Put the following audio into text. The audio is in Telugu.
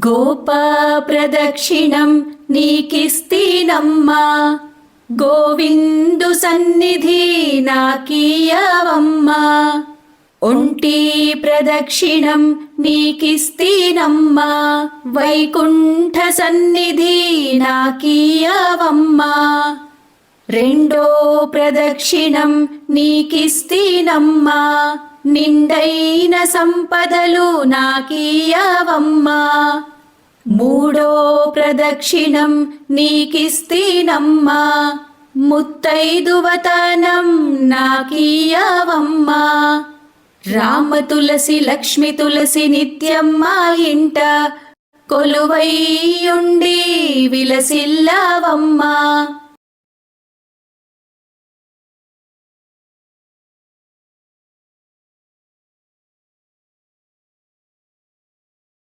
గోపా ప్రదక్షిణం నీకిస్తీనమ్మా, గోవిందు సన్నిధి నాకీయవమ్మా. ఒంటి ప్రదక్షిణం నీకిస్తీనమ్మా, వైకుంఠ సన్నిధి నాకీయవమ్మా. రెండో ప్రదక్షిణం నీకిస్తీనమ్మా, నిండైన సంపదలు నాకీయవమ్మా. మూడో ప్రదక్షిణం నీకిస్తీనమ్మా, ముత్తైదువతనం నాకీయవమ్మా. రామ తులసి లక్ష్మి తులసి నిత్యం మా ఇంట కొలువైయుండి విలసిల్లవమ్మా.